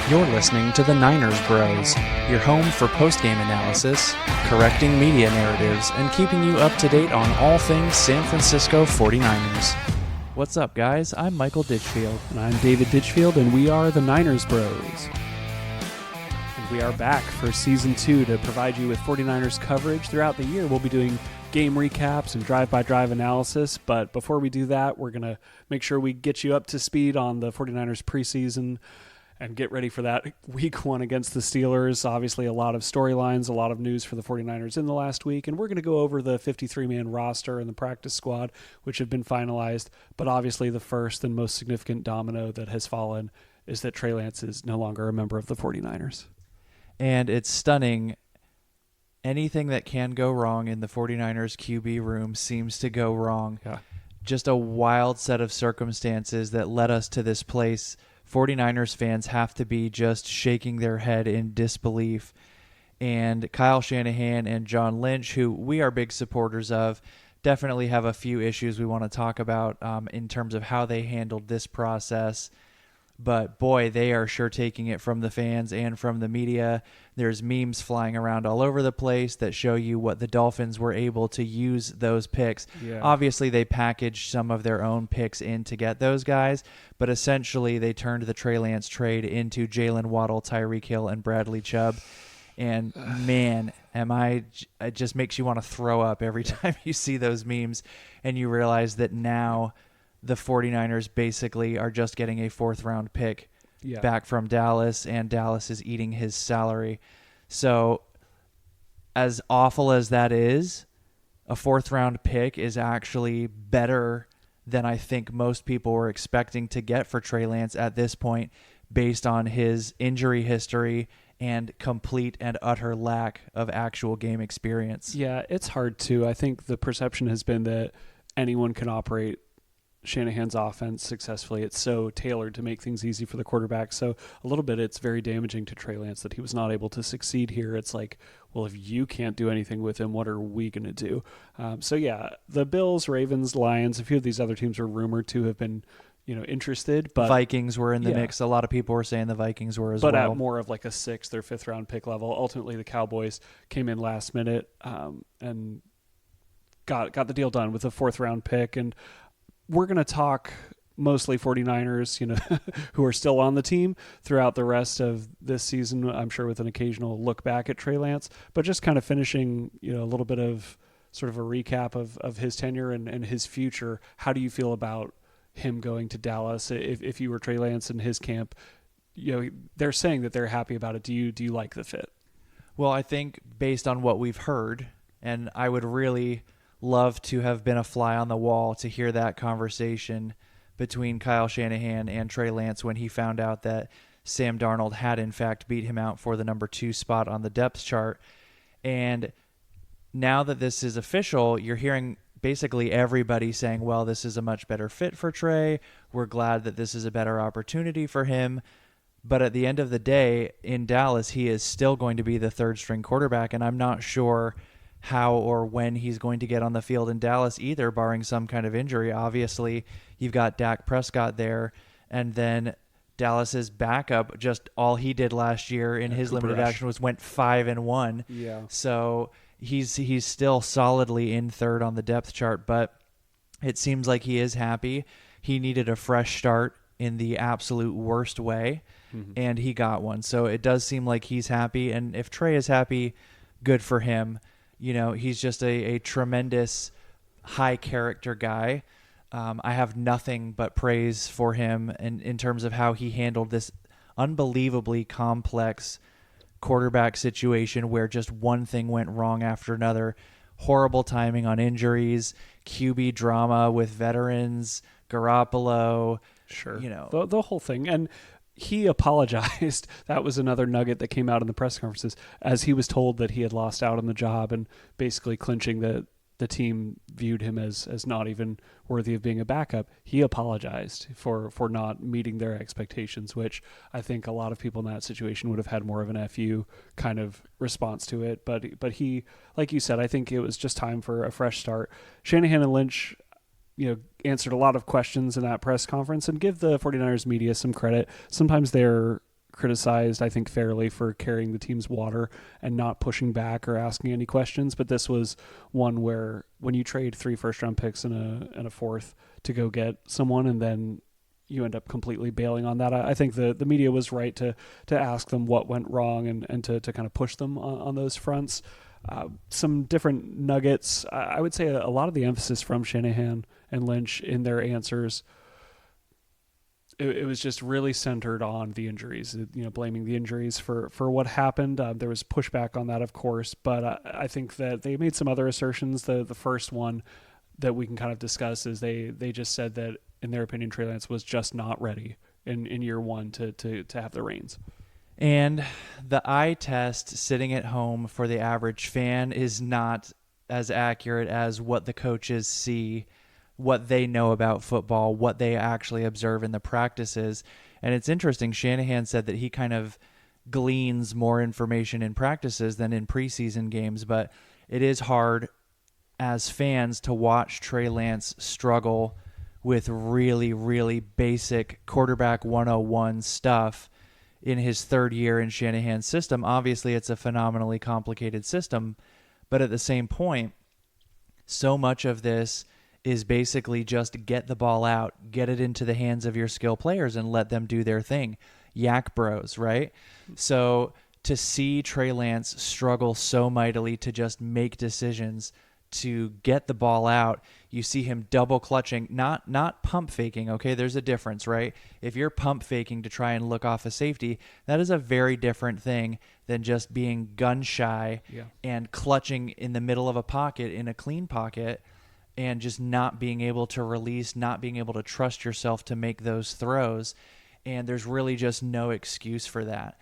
You're listening to the Niners Bros, your home for post-game analysis, correcting media narratives, and keeping you up to date on all things San Francisco 49ers. What's up, guys? I'm Michael Ditchfield. And I'm David Ditchfield, and we are the Niners Bros. And we are back for Season 2 to provide you with 49ers coverage throughout the year. We'll be doing game recaps and drive-by-drive analysis, but before we do that, we're going to make sure we get you up to speed on the 49ers preseason and get ready for that week one against the Steelers. Obviously, a lot of storylines, a lot of news for the 49ers in the last week, and we're going to go over the 53-man roster and the practice squad, which have been finalized. But obviously, the first and most significant domino that has fallen is that Trey Lance is no longer a member of the 49ers. And it's stunning. Anything that can go wrong in the 49ers QB room seems to go wrong. Yeah. Just a wild set of circumstances that led us to this place. 49ers fans have to be just shaking their head in disbelief. And Kyle Shanahan and John Lynch, who we are big supporters of, definitely have a few issues we want to talk about in terms of how they handled this process. But boy, they are sure taking it from the fans and from the media. There's memes flying around all over the place that show you what the Dolphins were able to use those picks. Yeah. Obviously, they packaged some of their own picks in to get those guys, but essentially they turned the Trey Lance trade into Jalen Waddle, Tyreek Hill, and Bradley Chubb. And man, it just makes you want to throw up every time you see those memes and you realize that now the 49ers basically are just getting a fourth-round pick back from Dallas, and Dallas is eating his salary. So as awful as that is, a fourth-round pick is actually better than I think most people were expecting to get for Trey Lance at this point based on his injury history and complete and utter lack of actual game experience. Yeah, it's hard to. I think the perception has been that anyone can operate Shanahan's offense successfully. It's so tailored to make things easy for the quarterback. So a little bit, it's very damaging to Trey Lance that he was not able to succeed here. It's like, well, if you can't do anything with him, what are we going to do? So yeah, the Bills, Ravens, Lions, a few of these other teams were rumored to have been, interested, but Vikings were in the mix. A lot of people were saying the Vikings were as well. But at more of like a 6th or 5th round pick level. Ultimately, the Cowboys came in last minute and got the deal done with a 4th round pick. And we're going to talk mostly 49ers, who are still on the team throughout the rest of this season, I'm sure with an occasional look back at Trey Lance, but just kind of finishing, a little bit of sort of a recap of his tenure and his future. How do you feel about him going to Dallas? If you were Trey Lance in his camp, they're saying that they're happy about it. Do you like the fit? Well, I think based on what we've heard, and I would really love to have been a fly on the wall to hear that conversation between Kyle Shanahan and Trey Lance when he found out that Sam Darnold had in fact beat him out for the number 2 spot on the depth chart. And now that this is official, you're hearing basically everybody saying, well, this is a much better fit for Trey. We're glad that this is a better opportunity for him. But at the end of the day, in Dallas, he is still going to be the 3rd string quarterback, and I'm not sure how or when he's going to get on the field in Dallas either, barring some kind of injury. Obviously, you've got Dak Prescott there, and then Dallas's backup, just all he did last year in his limited action was went 5-1. Yeah. So he's still solidly in 3rd on the depth chart, but it seems like he is happy. He needed a fresh start in the absolute worst way, and he got one. So it does seem like he's happy, and if Trey is happy, good for him. He's just a tremendous high character guy. I have nothing but praise for him in terms of how he handled this unbelievably complex quarterback situation where just one thing went wrong after another. Horrible timing on injuries, QB drama with veterans, Garoppolo. Sure. The whole thing. And he apologized. That was another nugget that came out in the press conferences as he was told that he had lost out on the job and basically clinching that the team viewed him as not even worthy of being a backup. He apologized for not meeting their expectations, which I think a lot of people in that situation would have had more of an FU kind of response to it. But he, like you said, I think it was just time for a fresh start. Shanahan and Lynch, answered a lot of questions in that press conference, and give the 49ers media some credit. Sometimes they're criticized, I think fairly, for carrying the team's water and not pushing back or asking any questions. But this was one where when you trade 3 first-round picks and a fourth to go get someone, and then you end up completely bailing on that, I think the media was right to ask them what went wrong and to kind of push them on those fronts. Some different nuggets. I would say a lot of the emphasis from Shanahan and Lynch in their answers, it was just really centered on the injuries, blaming the injuries for what happened. There was pushback on that, of course, but I think that they made some other assertions. The first one that we can kind of discuss is they just said that, in their opinion, Trey Lance was just not ready in year one to have the reins. And the eye test sitting at home for the average fan is not as accurate as what the coaches see, what they know about football, what they actually observe in the practices. And it's interesting, Shanahan said that he kind of gleans more information in practices than in preseason games, but it is hard as fans to watch Trey Lance struggle with really, really basic quarterback 101 stuff in his third year in Shanahan's system. Obviously, it's a phenomenally complicated system, but at the same point, so much of this is basically just get the ball out, get it into the hands of your skill players, and let them do their thing. Yak bros, right? So to see Trey Lance struggle so mightily to just make decisions, to get the ball out, you see him double clutching, not pump faking, okay? There's a difference, right? If you're pump faking to try and look off a safety, that is a very different thing than just being gun shy and clutching in the middle of a pocket, in a clean pocket, and just not being able to release, not being able to trust yourself to make those throws. And there's really just no excuse for that.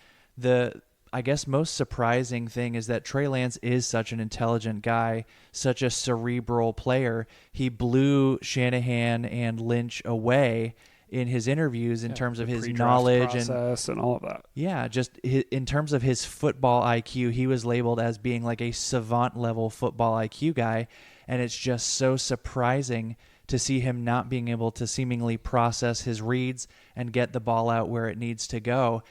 I guess most surprising thing is that Trey Lance is such an intelligent guy, such a cerebral player. He blew Shanahan and Lynch away in his interviews in terms of his knowledge and all of that. Yeah, just in terms of his football IQ, he was labeled as being like a savant level football IQ guy. And it's just so surprising to see him not being able to seemingly process his reads and get the ball out where it needs to go.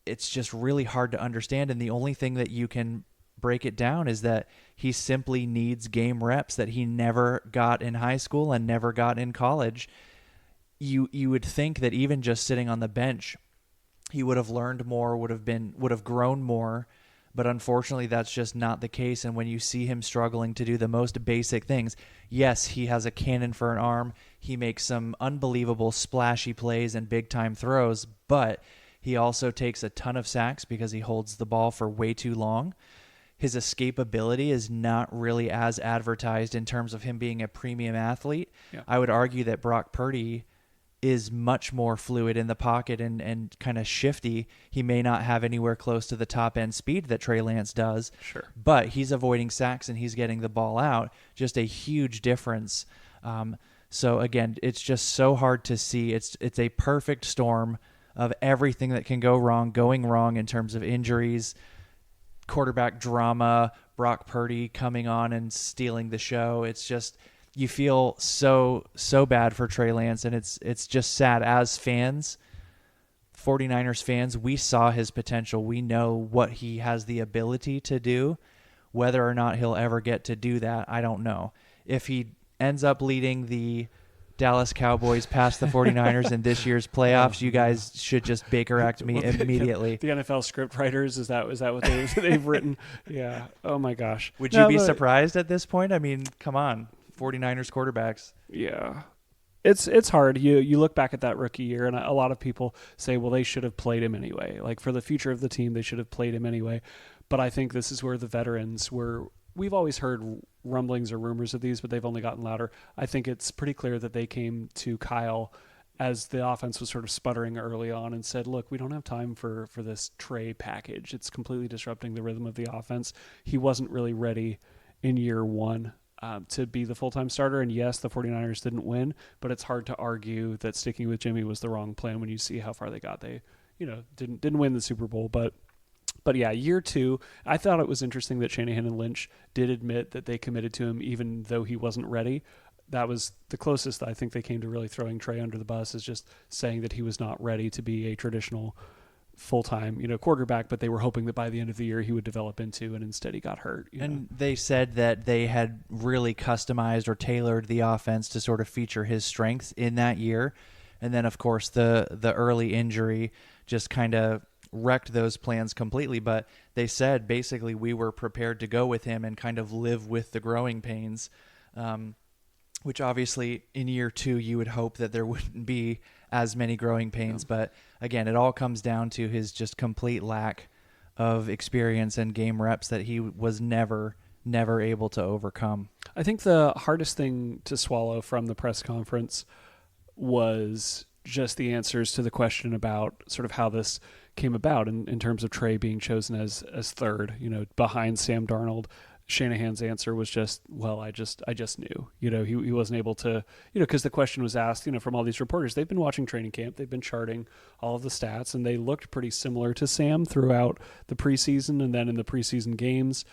It's just really hard to understand. And the only thing that you can break it down is that he simply needs game reps that he never got in high school and never got in college. You would think that even just sitting on the bench, he would have learned more, would have grown more. But unfortunately, that's just not the case. And when you see him struggling to do the most basic things, yes, he has a cannon for an arm. He makes some unbelievable splashy plays and big-time throws, but he also takes a ton of sacks because he holds the ball for way too long. His escapability is not really as advertised in terms of him being a premium athlete. Yeah. I would argue that Brock Purdy is much more fluid in the pocket and kind of shifty. He may not have anywhere close to the top end speed that Trey Lance does, sure, but he's avoiding sacks and he's getting the ball out. Just a huge difference. So again, it's just so hard to see. It's a perfect storm of everything that can go wrong, going wrong in terms of injuries, quarterback drama, Brock Purdy coming on and stealing the show. It's just, you feel so bad for Trey Lance, and it's just sad. As fans, 49ers fans, we saw his potential. We know what he has the ability to do. Whether or not he'll ever get to do that, I don't know. If he ends up leading the Dallas Cowboys past the 49ers in this year's playoffs, you guys should just Baker Act me immediately. The NFL script writers, is that what they've written? Yeah. Oh my gosh. Would you be surprised at this point? I mean, come on. 49ers quarterbacks. Yeah. It's hard. You look back at that rookie year, and a lot of people say, well, they should have played him anyway. Like, for the future of the team, they should have played him anyway. But I think this is where the veterans were. We've always heard rumblings or rumors of these, but they've only gotten louder. I think it's pretty clear that they came to Kyle as the offense was sort of sputtering early on and said, look, we don't have time for this Trey package. It's completely disrupting the rhythm of the offense. He wasn't really ready in year one to be the full-time starter. And yes, the 49ers didn't win, but it's hard to argue that sticking with Jimmy was the wrong plan when you see how far they got. They, didn't win the Super Bowl, but yeah, year two, I thought it was interesting that Shanahan and Lynch did admit that they committed to him even though he wasn't ready. That was the closest I think they came to really throwing Trey under the bus, is just saying that he was not ready to be a traditional full-time, quarterback, but they were hoping that by the end of the year he would develop into, and instead he got hurt. And they said that they had really customized or tailored the offense to sort of feature his strengths in that year. And then, of course, the early injury just kind of wrecked those plans completely. But they said basically we were prepared to go with him and kind of live with the growing pains, which obviously in year 2 you would hope that there wouldn't be as many growing pains. Yeah. But again, it all comes down to his just complete lack of experience and game reps that he was never able to overcome. I think the hardest thing to swallow from the press conference was just the answers to the question about sort of how this came about in terms of Trey being chosen as third, behind Sam Darnold. Shanahan's answer was just, well, I just knew, he wasn't able to, because the question was asked, from all these reporters. They've been watching training camp, they've been charting all of the stats, and they looked pretty similar to Sam throughout the preseason. And then in the preseason games,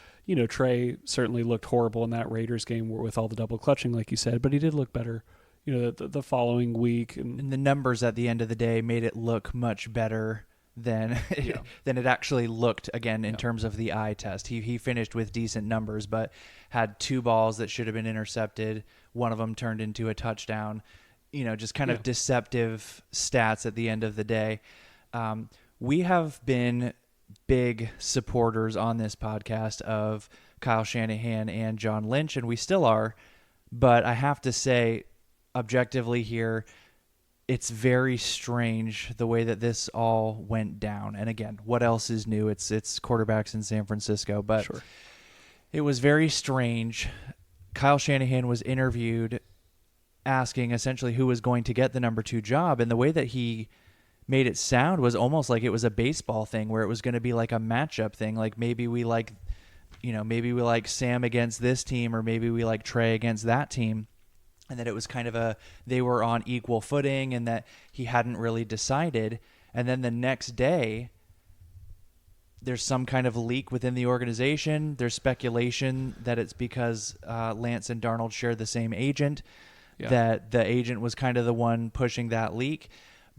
Trey certainly looked horrible in that Raiders game with all the double clutching, like you said, but he did look better, the following week. And the numbers at the end of the day made it look much better than it actually looked, again, in terms of the eye test. He finished with decent numbers, but had 2 balls that should have been intercepted. One of them turned into a touchdown. Just kind of deceptive stats at the end of the day. We have been big supporters on this podcast of Kyle Shanahan and John Lynch, and we still are. But I have to say, objectively here, it's very strange the way that this all went down. And again, what else is new? It's quarterbacks in San Francisco, but sure. It was very strange. Kyle Shanahan was interviewed asking essentially who was going to get the number 2 job. And the way that he made it sound was almost like it was a baseball thing where it was going to be like a matchup thing. Like maybe we like Sam against this team, or maybe we like Trey against that team. And that it was kind of they were on equal footing, and that he hadn't really decided. And then the next day, there's some kind of leak within the organization. There's speculation that it's because Lance and Darnold share the same agent, that the agent was kind of the one pushing that leak.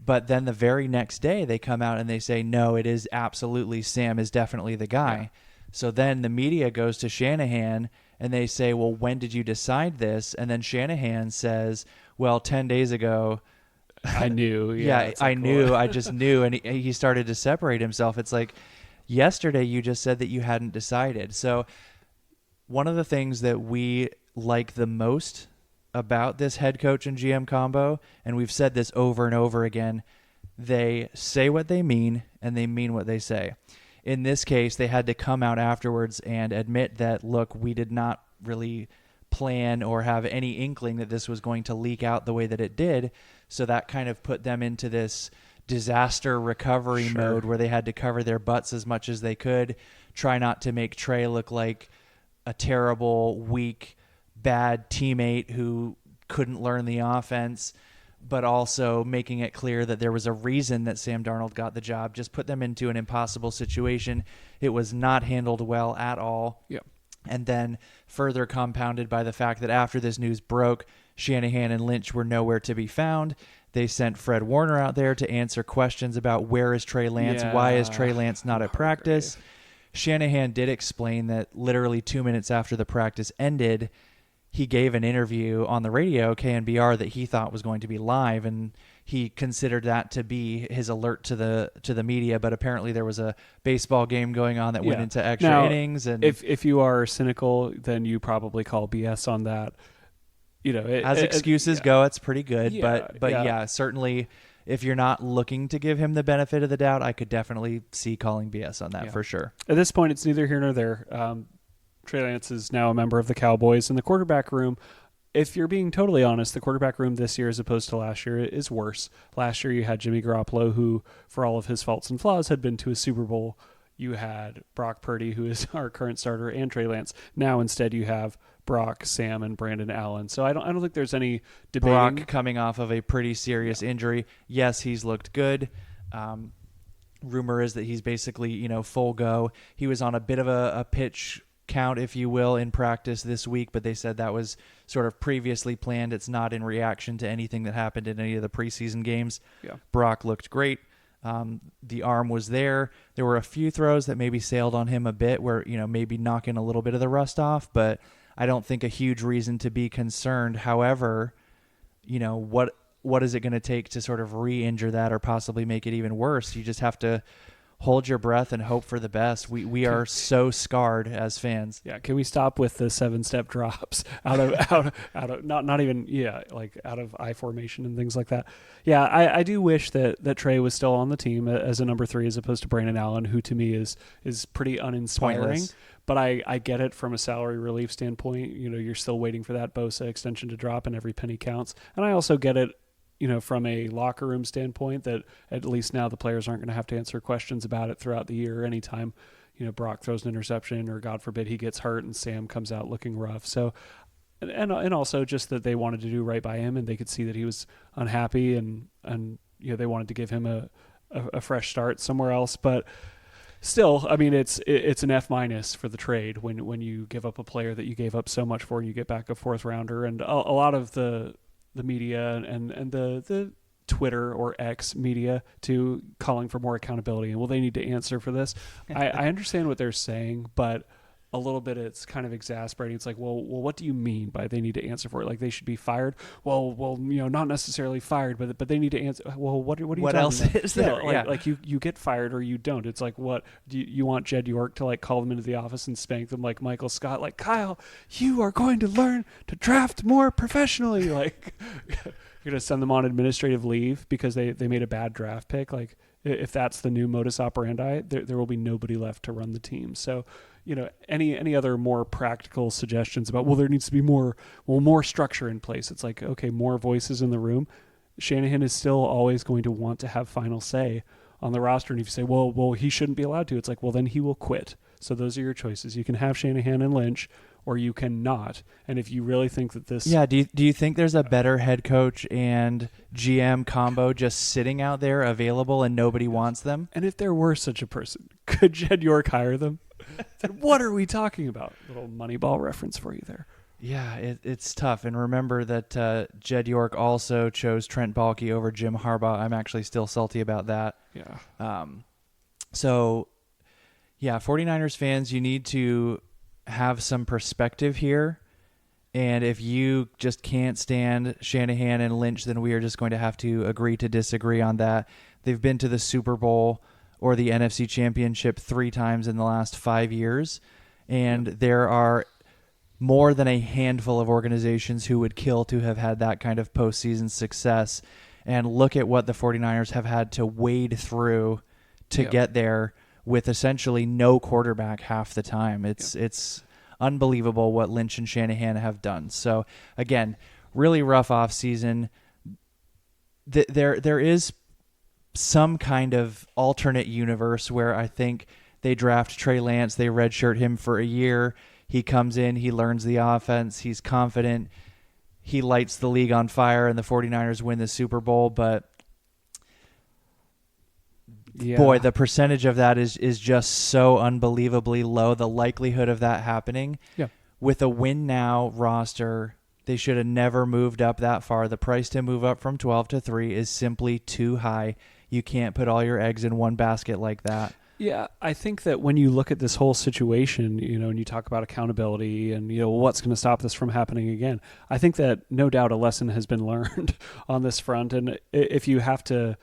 But then the very next day, they come out and they say, no, it is absolutely Sam is definitely the guy. Yeah. So then the media goes to Shanahan, and they say, well, when did you decide this? And then Shanahan says, well, 10 days ago. I knew. I knew. I just knew. And he started to separate himself. It's like, yesterday you just said that you hadn't decided. So one of the things that we like the most about this head coach and GM combo, and we've said this over and over again, they say what they mean, and they mean what they say. In this case, they had to come out afterwards and admit that, look, we did not really plan or have any inkling that this was going to leak out the way that it did. So that kind of put them into this disaster recovery mode where they had to cover their butts as much as they could, try not to make Trey look like a terrible, weak, bad teammate who couldn't learn the offense, but also making it clear that there was a reason that Sam Darnold got the job. Just put them into an impossible situation. It was not handled well at all. Yep. And then further compounded by the fact that after this news broke, Shanahan and Lynch were nowhere to be found. They sent Fred Warner out there to answer questions about where is Trey Lance? Why is Trey Lance not at practice? Shanahan did explain that literally 2 minutes after the practice ended, he gave an interview on the radio, KNBR, that he thought was going to be live, and he considered that to be his alert to the media. But apparently there was a baseball game going on that went into extra innings. And if you are cynical, then you probably call BS on that. As excuses go, it's pretty good. But certainly if you're not looking to give him the benefit of the doubt, I could definitely see calling BS on that for sure. At this point, it's neither here nor there. Trey Lance is now a member of the Cowboys, and the quarterback room, if you're being totally honest, the quarterback room this year as opposed to last year is worse. Last year you had Jimmy Garoppolo, who, for all of his faults and flaws, had been to a Super Bowl. You had Brock Purdy, who is our current starter, and Trey Lance. Now instead you have Brock, Sam, and Brandon Allen. So I don't think there's any debating. Brock coming off of a pretty serious injury. Yes, he's looked good. Rumor is that he's basically, full go. He was on a bit of a pitch count, if you will, in practice this week, but they said that was sort of previously planned. It's not in reaction to anything that happened in any of the preseason games. Yeah. Brock looked great. The arm was there. There were a few throws that maybe sailed on him a bit where, maybe knocking a little bit of the rust off, but I don't think a huge reason to be concerned. However, what is it going to take to sort of re-injure that or possibly make it even worse? You just have to hold your breath and hope for the best. We are so scarred as fans. Yeah, can we stop with the 7-step drops out of not even like out of I formation and things like that? Yeah, I do wish that Trey was still on the team as a number 3 as opposed to Brandon Allen, who to me is pretty uninspiring. Pointless. But I get it from a salary relief standpoint. You're still waiting for that Bosa extension to drop, and every penny counts. And I also get it, from a locker room standpoint, that at least now the players aren't going to have to answer questions about it throughout the year. Anytime, Brock throws an interception or God forbid he gets hurt and Sam comes out looking rough. So, and also just that they wanted to do right by him and they could see that he was unhappy and they wanted to give him a fresh start somewhere else. But still, I mean, it's an F- for the trade when you give up a player that you gave up so much for and you get back a 4th rounder. And a lot of the media and the Twitter or X media to calling for more accountability and they need to answer for this. I understand what they're saying, but a little bit it's kind of exasperating. It's like, well, what do you mean by they need to answer for it? Like they should be fired? Well, not necessarily fired, but they need to answer. Well, what are you what talking else about? is there? Like you get fired or you don't. It's like, what do you want Jed York to like call them into the office and spank them like Michael Scott? Like, Kyle, you are going to learn to draft more professionally. Like you're going to send them on administrative leave because they made a bad draft pick. Like if that's the new modus operandi, there will be nobody left to run the team. So, any other more practical suggestions about, there needs to be more structure in place. It's like, okay, more voices in the room. Shanahan is still always going to want to have final say on the roster. And if you say, well, he shouldn't be allowed to, it's like, well, then he will quit. So those are your choices. You can have Shanahan and Lynch, or you cannot. And if you really think that this... Yeah, do you think there's a better head coach and GM combo just sitting out there available and nobody wants them? And if there were such a person, could Jed York hire them? Then what are we talking about? Little Moneyball reference for you there. Yeah, it's tough. And remember that Jed York also chose Trent Baalke over Jim Harbaugh. I'm actually still salty about that. Yeah. So, yeah, 49ers fans, you need to have some perspective here. And if you just can't stand Shanahan and Lynch, then we are just going to have to agree to disagree on that. They've been to the Super Bowl or the NFC Championship 3 times in the last 5 years. And there are more than a handful of organizations who would kill to have had that kind of postseason success. And look at what the 49ers have had to wade through to get there with essentially no quarterback half the time. It's unbelievable what Lynch and Shanahan have done. So, again, really rough offseason. There is some kind of alternate universe where I think they draft Trey Lance, they redshirt him for a year, he comes in, he learns the offense, he's confident, he lights the league on fire, and the 49ers win the Super Bowl. But boy, the percentage of that is just so unbelievably low. The likelihood of that happening with a win now roster, they should have never moved up that far. The price to move up from 12 to 3 is simply too high. You can't put all your eggs in one basket like that. Yeah, I think that when you look at this whole situation, and you talk about accountability and, what's going to stop this from happening again, I think that no doubt a lesson has been learned on this front. And if you have to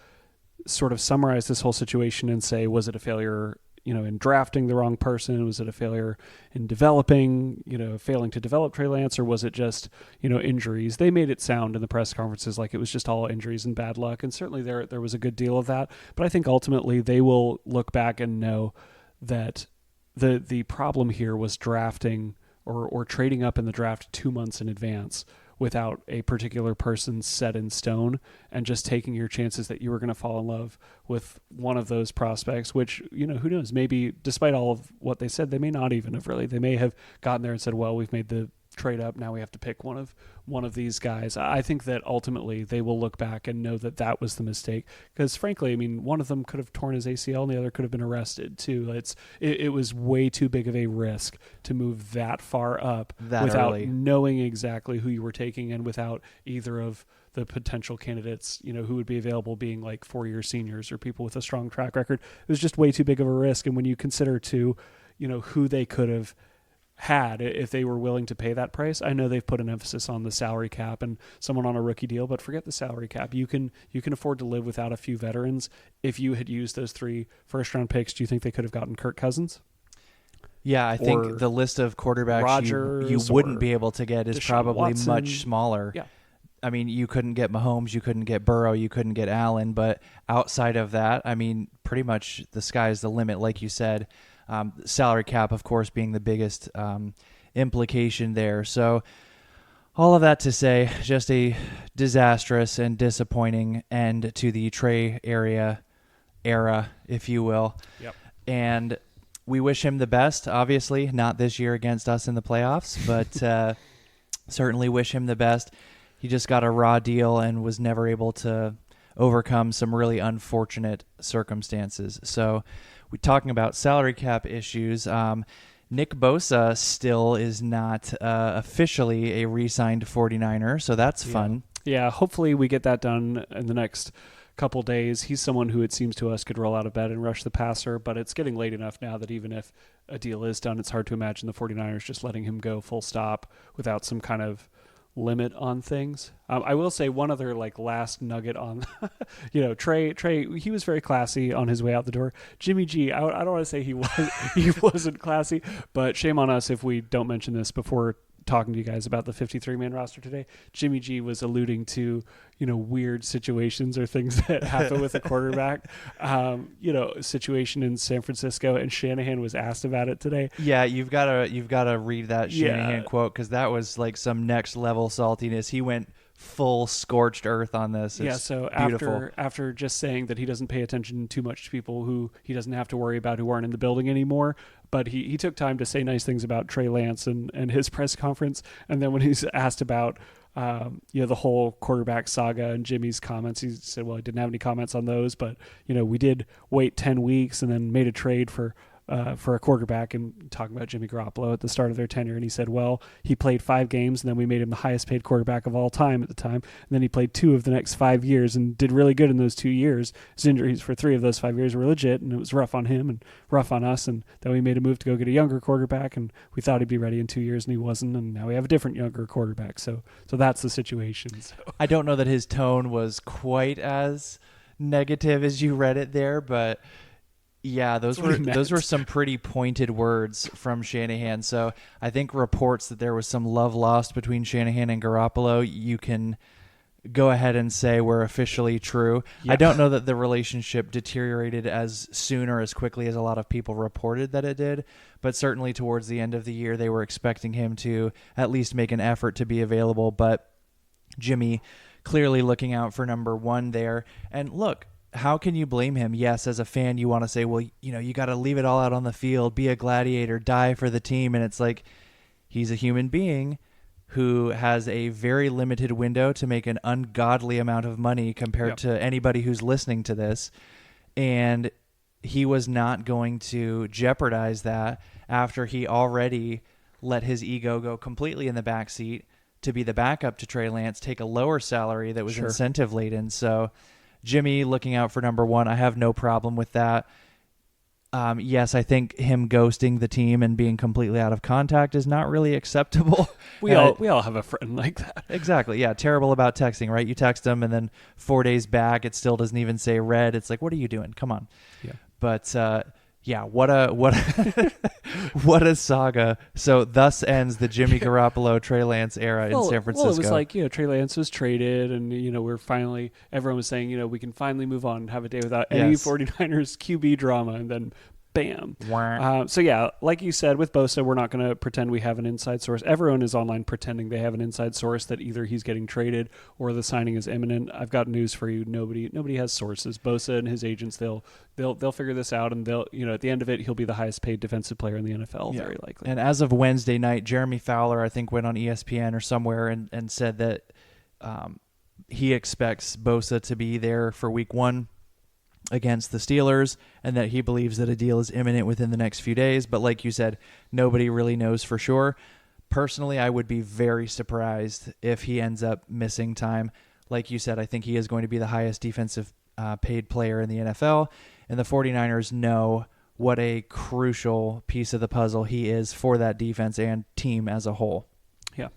sort of summarize this whole situation and say, was it a failure, in drafting the wrong person? Was it a failure in developing, failing to develop Trey Lance, or was it just, injuries? They made it sound in the press conferences like it was just all injuries and bad luck. And certainly there was a good deal of that. But I think ultimately they will look back and know that the problem here was drafting or trading up in the draft 2 months in advance without a particular person set in stone, and just taking your chances that you were going to fall in love with one of those prospects, which, who knows, maybe despite all of what they said, they may not even have really. They may have gotten there and said, well, we've made the trade up, now we have to pick one of these guys. I think that ultimately they will look back and know that that was the mistake, because frankly, I mean, one of them could have torn his ACL and the other could have been arrested too. It was way too big of a risk to move that far up without knowing exactly who you were taking and without either of the potential candidates, who would be available being like 4-year seniors or people with a strong track record. It was just way too big of a risk. And when you consider too, who they could have had if they were willing to pay that price. I know they've put an emphasis on the salary cap and someone on a rookie deal, but forget the salary cap. You can afford to live without a few veterans. If you had used those 3 first-round picks, do you think they could have gotten Kirk Cousins? Yeah, I think the list of quarterbacks you wouldn't be able to get is Deshaun probably Watson. much smaller. Yeah. I mean, you couldn't get Mahomes, you couldn't get Burrow, you couldn't get Allen, but outside of that, I mean, pretty much the sky's the limit, like you said. Salary cap, of course, being the biggest implication there. So all of that to say, just a disastrous and disappointing end to the Trey era, if you will. Yep. And we wish him the best, obviously, not this year against us in the playoffs, but certainly wish him the best. He just got a raw deal and was never able to overcome some really unfortunate circumstances. So we're talking about salary cap issues. Nick Bosa still is not officially a re-signed 49er, so that's fun. Yeah, hopefully we get that done in the next couple days. He's someone who it seems to us could roll out of bed and rush the passer, but it's getting late enough now that even if a deal is done, it's hard to imagine the 49ers just letting him go full stop without some kind of limit on things. I will say one other last nugget on, Trey, he was very classy on his way out the door. Jimmy G, I don't want to say he wasn't classy, but shame on us if we don't mention this before talking to you guys about the 53-man roster today. Jimmy G was alluding to, weird situations or things that happen with a quarterback, situation in San Francisco, and Shanahan was asked about it today. Yeah, you've got to read that Shanahan quote, because that was some next level saltiness. He went full scorched earth on this. It's so beautiful. after just saying that he doesn't pay attention too much to people who he doesn't have to worry about who aren't in the building anymore, but he took time to say nice things about Trey Lance and his press conference, and then when he's asked about the whole quarterback saga and Jimmy's comments, he said, well, I didn't have any comments on those, but we did wait 10 weeks and then made a trade for a quarterback, and talking about Jimmy Garoppolo at the start of their tenure. And he said, well, he played 5 games and then we made him the highest paid quarterback of all time at the time. And then he played 2 of the next 5 years and did really good in those 2 years. His injuries for 3 of those 5 years were legit, and it was rough on him and rough on us. And then we made a move to go get a younger quarterback, and we thought he'd be ready in 2 years and he wasn't. And now we have a different younger quarterback. So that's the situation. So. I don't know that his tone was quite as negative as you read it there, but yeah, those were some pretty pointed words from Shanahan. So I think reports that there was some love lost between Shanahan and Garoppolo, you can go ahead and say were officially true. Yeah. I don't know that the relationship deteriorated as soon or as quickly as a lot of people reported that it did, but certainly towards the end of the year, they were expecting him to at least make an effort to be available. But Jimmy clearly looking out for number 1 there. And look, how can you blame him? Yes, as a fan, you want to say, well, you got to leave it all out on the field, be a gladiator, die for the team. And it's like, he's a human being who has a very limited window to make an ungodly amount of money compared to anybody who's listening to this. And he was not going to jeopardize that after he already let his ego go completely in the backseat to be the backup to Trey Lance, take a lower salary that was incentive laden. So Jimmy looking out for number 1, I have no problem with that. Yes, I think him ghosting the team and being completely out of contact is not really acceptable. We all have a friend like that. Exactly. Yeah. Terrible about texting, right? You text him and then 4 days back, it still doesn't even say read. It's like, what are you doing? Come on. Yeah. But what a saga. So thus ends the Jimmy Garoppolo, Trey Lance era in San Francisco. Well, it was like, Trey Lance was traded, and, everyone was saying, we can finally move on and have a day without any 49ers QB drama, and then bam. Like you said, with Bosa, we're not going to pretend we have an inside source. Everyone is online pretending they have an inside source that either he's getting traded or the signing is imminent. I've got news for you. Nobody has sources. Bosa and his agents, they'll figure this out, and they'll, at the end of it, he'll be the highest paid defensive player in the NFL, very likely. And as of Wednesday night, Jeremy Fowler, I think, went on ESPN or somewhere and said that he expects Bosa to be there for week 1 against the Steelers, and that he believes that a deal is imminent within the next few days. But like you said, nobody really knows for sure. Personally, I would be very surprised if he ends up missing time. Like you said, I think he is going to be the highest defensive paid player in the NFL, and the 49ers know what a crucial piece of the puzzle he is for that defense and team as a whole. Yeah.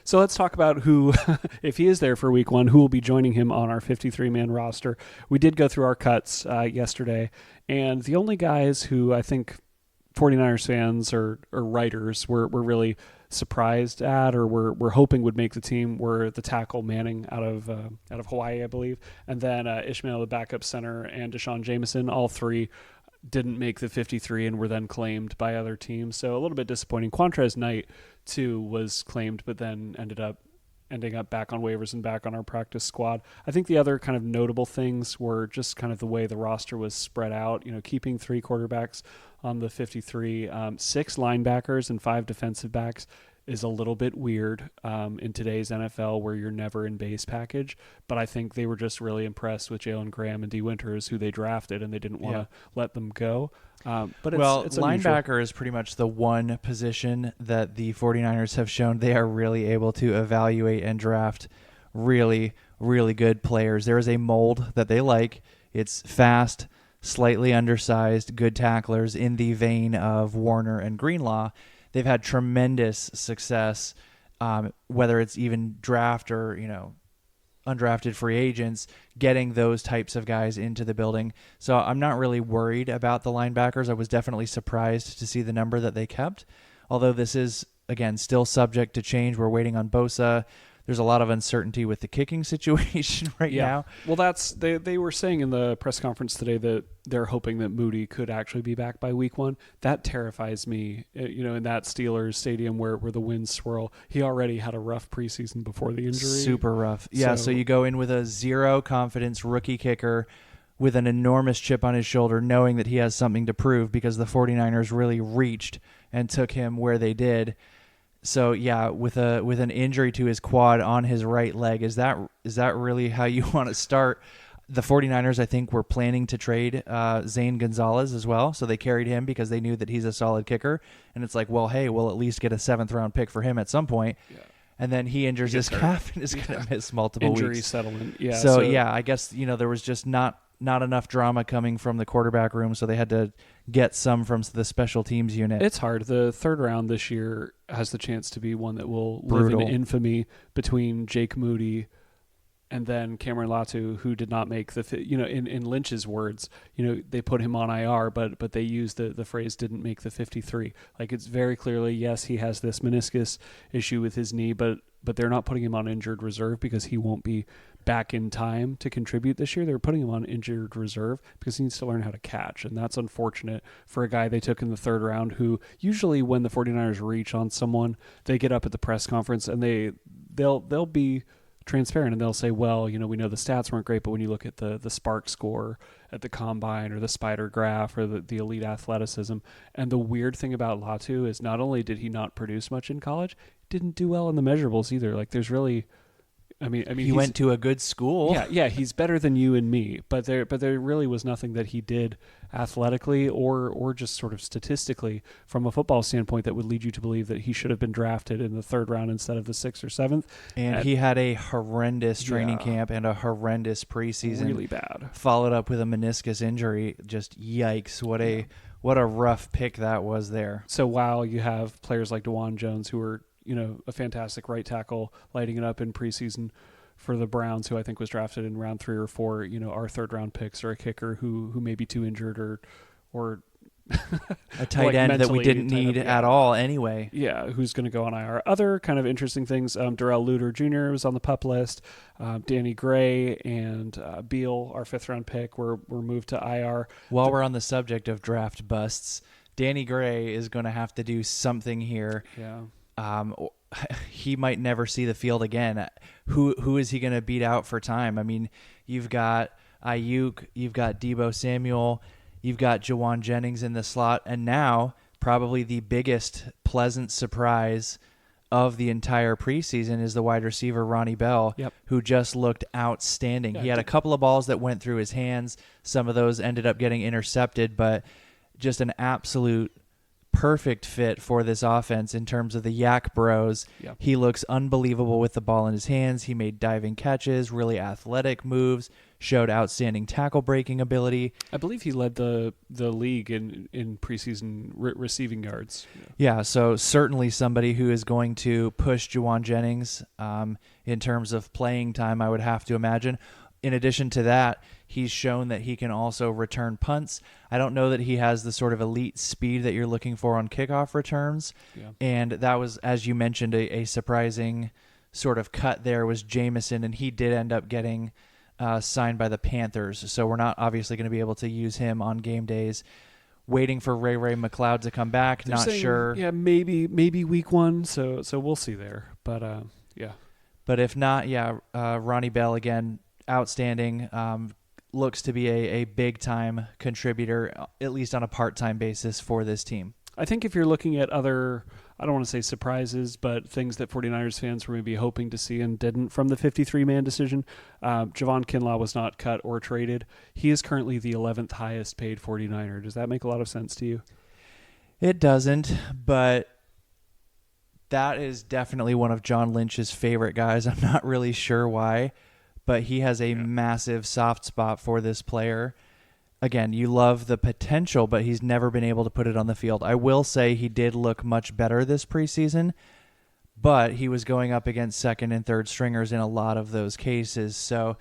So let's talk about who, if he is there for week 1, who will be joining him on our 53-man roster. We did go through our cuts yesterday, and the only guys who I think 49ers fans or writers were really surprised at or were hoping would make the team were the tackle Manning out of Hawaii, I believe, and then Ishmael, the backup center, and Deshaun Jameson. All three didn't make the 53 and were then claimed by other teams. So a little bit disappointing. Quantrez Knight, too, was claimed, but then ending up back on waivers and back on our practice squad. I think the other kind of notable things were just kind of the way the roster was spread out, keeping 3 quarterbacks on the 53, 6 linebackers and 5 defensive backs is a little bit weird in today's NFL where you're never in base package. But I think they were just really impressed with Jalen Graham and D. Winters, who they drafted, and they didn't want to let them go. But it's linebacker is pretty much the one position that the 49ers have shown they are really able to evaluate and draft really, really good players. There is a mold that they like. It's fast, slightly undersized, good tacklers in the vein of Warner and Greenlaw. They've had tremendous success, whether it's even draft or, undrafted free agents, getting those types of guys into the building. So I'm not really worried about the linebackers. I was definitely surprised to see the number that they kept, although this is, again, still subject to change. We're waiting on Bosa. There's a lot of uncertainty with the kicking situation now. Well, they were saying in the press conference today that they're hoping that Moody could actually be back by week 1. That terrifies me. In that Steelers stadium where the winds swirl, he already had a rough preseason before the injury. Super rough. Yeah, so you go in with a zero confidence rookie kicker with an enormous chip on his shoulder, knowing that he has something to prove because the 49ers really reached and took him where they did. So yeah, with an injury to his quad on his right leg, is that really how you want to start? The 49ers, I think, were planning to trade Zane Gonzalez as well, so they carried him because they knew that he's a solid kicker. And it's like, well, hey, we'll at least get a 7th-round pick for him at some point. Yeah. And then he injures his calf and is going to miss multiple injury weeks. Settlement. Yeah. So yeah, I guess there was just not enough drama coming from the quarterback room, so they had to get some from the special teams unit. It's hard. The 3rd round this year has the chance to be one that will Brutal. live in infamy between Jake Moody and then Cameron Latu, who did not make the in Lynch's words, they put him on IR, but they used the phrase didn't make the 53. Like, it's very clearly, yes, he has this meniscus issue with his knee, but they're not putting him on injured reserve because he won't be back in time to contribute this year. They're putting him on injured reserve because he needs to learn how to catch, and that's unfortunate for a guy they took in the 3rd round who usually when the 49ers reach on someone, they get up at the press conference and they'll be transparent and they'll say, well, we know the stats weren't great, but when you look at the SPARQ score at the combine or the spider graph or the elite athleticism. And the weird thing about Latu is not only did he not produce much in college, didn't do well in the measurables either. Like, there's really, I mean, he went to a good school. Yeah, he's better than you and me, but there really was nothing that he did athletically or just sort of statistically from a football standpoint that would lead you to believe that he should have been drafted in the 3rd round instead of the 6th or 7th. And he had a horrendous training camp and a horrendous preseason. Really bad. Followed up with a meniscus injury. Just yikes! What a rough pick that was there. So while you have players like DeJuan Jones who are a fantastic right tackle lighting it up in preseason for the Browns, who I think was drafted in round 3 or 4, our 3rd round picks, or a kicker who may be too injured or a tight end that we didn't need at all anyway. Yeah, who's going to go on IR. Other kind of interesting things, Darrell Luter Jr. was on the PUP list. Danny Gray and Beal, our 5th round pick, were moved to IR. While we're on the subject of draft busts, Danny Gray is going to have to do something here. Yeah. He might never see the field again. Who is he going to beat out for time? I mean, you've got Ayuk, you've got Deebo Samuel, you've got Jawan Jennings in the slot, and now probably the biggest pleasant surprise of the entire preseason is the wide receiver Ronnie Bell, who just looked outstanding. He had a couple of balls that went through his hands. Some of those ended up getting intercepted, but just an absolute perfect fit for this offense in terms of the Yak Bros. Yeah. He looks unbelievable with the ball in his hands. He made diving catches, really athletic moves, showed outstanding tackle breaking ability. I believe he led the league in preseason receiving yards. Yeah, so certainly somebody who is going to push Juwan Jennings in terms of playing time, I would have to imagine. In addition to that, he's shown that he can also return punts. I don't know that he has the sort of elite speed that you're looking for on kickoff returns. Yeah. And that was, as you mentioned, a surprising sort of cut there was Jameson, and he did end up getting signed by the Panthers. So we're not obviously going to be able to use him on game days. Waiting for Ray McLeod to come back. They're not saying, sure. Yeah, maybe week 1. So we'll see there. But yeah. But if not, Ronnie Bell again, outstanding. Looks to be a big-time contributor, at least on a part-time basis for this team. I think if you're looking at other, I don't want to say surprises, but things that 49ers fans were maybe hoping to see and didn't from the 53-man decision, Javon Kinlaw was not cut or traded. He is currently the 11th highest paid 49er. Does that make a lot of sense to you? It doesn't, but that is definitely one of John Lynch's favorite guys. I'm not really sure why, but he has a massive soft spot for this player. Again, you love the potential, but he's never been able to put it on the field. I will say he did look much better this preseason, but he was going up against second and third stringers in a lot of those cases. So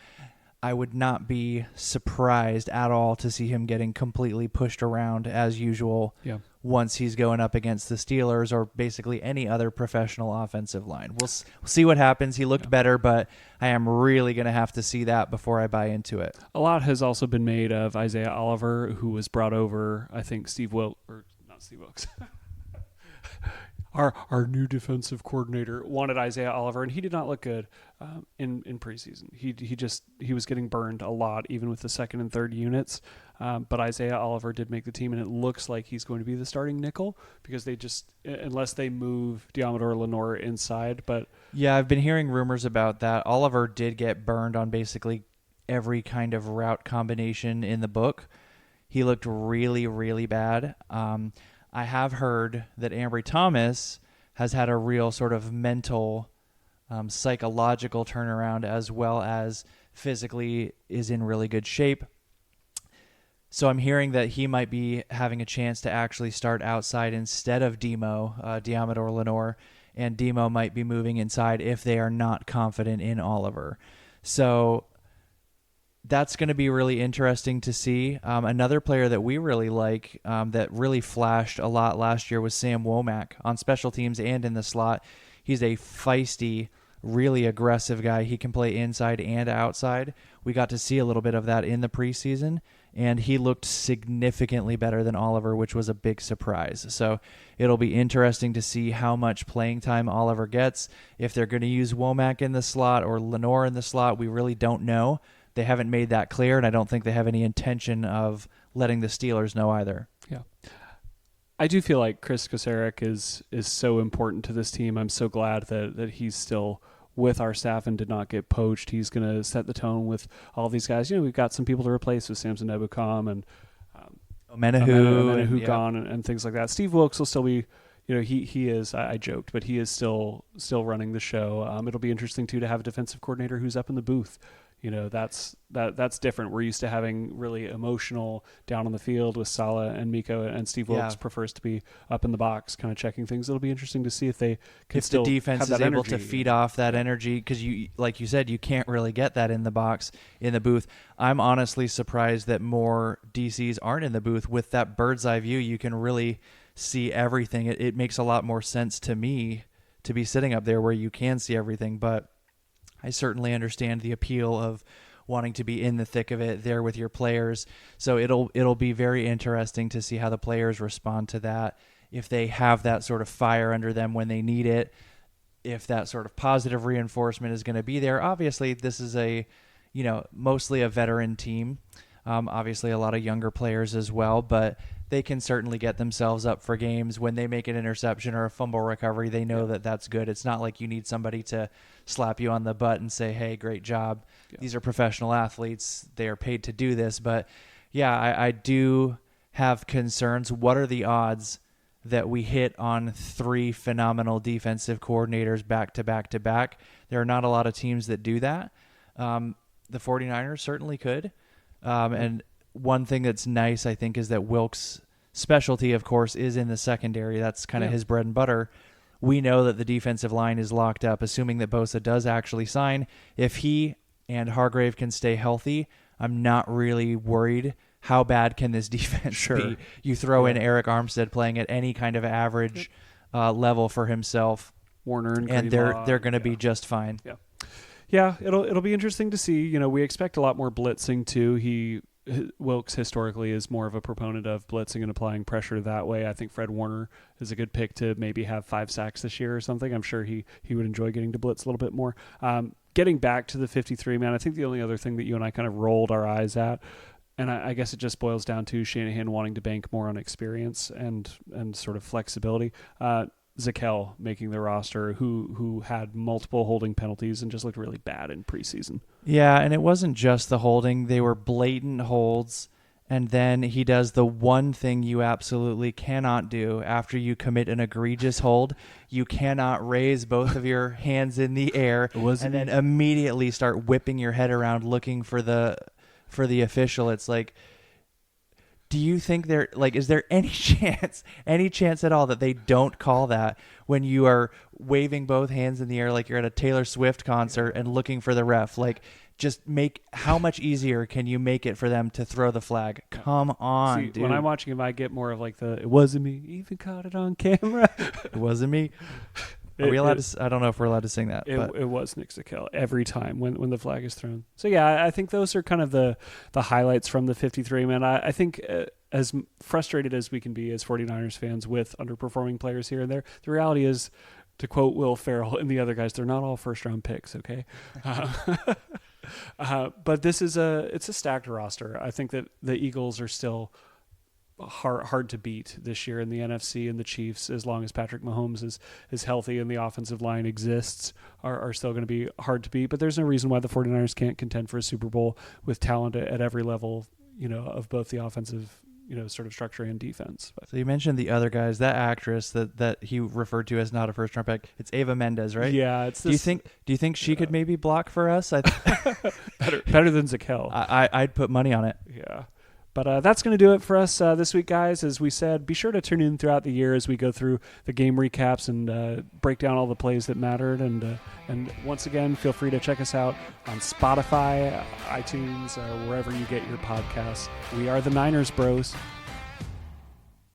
I would not be surprised at all to see him getting completely pushed around as usual once he's going up against the Steelers or basically any other professional offensive line. We'll see what happens. He looked better, but I am really going to have to see that before I buy into it. A lot has also been made of Isaiah Oliver, who was brought over, I think not Steve Wilkes. Our new defensive coordinator wanted Isaiah Oliver, and he did not look good in preseason. He was getting burned a lot, even with the second and third units. But Isaiah Oliver did make the team, and it looks like he's going to be the starting nickel because they just, unless they move Diamador Lenore inside. But yeah, I've been hearing rumors about that. Oliver did get burned on basically every kind of route combination in the book. He looked really, really bad. I have heard that Ambry Thomas has had a real sort of mental, psychological turnaround as well as physically is in really good shape. So I'm hearing that he might be having a chance to actually start outside instead of Diamador Lenore, and Demo might be moving inside if they are not confident in Oliver. So that's going to be really interesting to see. Another player that we really like that really flashed a lot last year was Sam Womack on special teams and in the slot. He's a feisty, really aggressive guy. He can play inside and outside. We got to see a little bit of that in the preseason, and he looked significantly better than Oliver, which was a big surprise. So it'll be interesting to see how much playing time Oliver gets. If they're going to use Womack in the slot or Lenore in the slot, we really don't know. They haven't made that clear, and I don't think they have any intention of letting the Steelers know either. Yeah. I do feel like Chris Kocurek is so important to this team. I'm so glad that he's still with our staff and did not get poached. He's going to set the tone with all these guys. We've got some people to replace with Samson Ebukam and Menahu gone and things like that. Steve Wilkes will still be, he is, I joked, but he is still running the show. It'll be interesting too to have a defensive coordinator who's up in the booth. That's different. We're used to having really emotional down on the field with Saleh and Miko, and Steve Wilkes prefers to be up in the box, kind of checking things. It'll be interesting to see if they can still the defense have is that able energy. to feed off that energy, because like you said, you can't really get that in the box, in the booth. I'm honestly surprised that more DCs aren't in the booth. With that bird's eye view, you can really see everything. It makes a lot more sense to me to be sitting up there where you can see everything, but I certainly understand the appeal of wanting to be in the thick of it there with your players. So it'll be very interesting to see how the players respond to that, if they have that sort of fire under them when they need it, if that sort of positive reinforcement is going to be there. Obviously, this is mostly a veteran team. Obviously, a lot of younger players as well, but they can certainly get themselves up for games. When they make an interception or a fumble recovery, they know that that's good. It's not like you need somebody to slap you on the butt and say, hey, great job. Yeah. These are professional athletes. They are paid to do this. But, yeah, I do have concerns. What are the odds that we hit on 3 phenomenal defensive coordinators back to back to back. There are not a lot of teams that do that. The 49ers certainly could. And one thing that's nice, I think, is that Wilkes' specialty, of course, is in the secondary. That's kind of his bread and butter. We know that the defensive line is locked up, assuming that Bosa does actually sign. If he and Hargrave can stay healthy, I'm not really worried. How bad can this defense be? You throw in Eric Armstead playing at any kind of average level for himself, Warner and they're going to be just fine. Yeah, it'll be interesting to see. You know, we expect a lot more blitzing too. Wilkes historically is more of a proponent of blitzing and applying pressure that way. I think Fred Warner is a good pick to maybe have 5 sacks this year or something. I'm sure he would enjoy getting to blitz a little bit more. Getting back to the 53 man, I think the only other thing that you and I kind of rolled our eyes at, and I guess it just boils down to Shanahan wanting to bank more on experience and sort of flexibility. Zakel making the roster, who had multiple holding penalties and just looked really bad in preseason. Yeah, and it wasn't just the holding. They were blatant holds, and then he does the one thing you absolutely cannot do after you commit an egregious hold. You cannot raise both of your hands in the air and then immediately start whipping your head around looking for the official. It's like, do you think is there any chance at all that they don't call that when you are waving both hands in the air like you're at a Taylor Swift concert and looking for the ref? Like, just how much easier can you make it for them to throw the flag? Come on, dude. When I'm watching him, I get more of like it wasn't me. Even caught it on camera. It wasn't me. Are we allowed to? I don't know if we're allowed to sing that. It was Nick Zakel every time when the flag is thrown. So yeah, I think those are kind of the highlights from the 53 man. I think as frustrated as we can be as 49ers fans with underperforming players here and there, the reality is, to quote Will Ferrell and the other guys, they're not all first round picks. Okay. But it's a stacked roster. I think that the Eagles are still hard to beat this year in the NFC, and the Chiefs, as long as Patrick Mahomes is healthy and the offensive line exists, are still going to be hard to beat. But there's no reason why the 49ers can't contend for a Super Bowl with talent at every level, of both the offensive, sort of structure and defense. So you mentioned the other guys, that actress that he referred to as not a first round pick. It's Ava Mendes, right? Yeah. Do you think she could maybe block for us? Better than Zakel. I'd put money on it. Yeah. But that's going to do it for us this week, guys. As we said, be sure to tune in throughout the year as we go through the game recaps and break down all the plays that mattered. And once again, feel free to check us out on Spotify, iTunes, wherever you get your podcasts. We are the Niners Bros.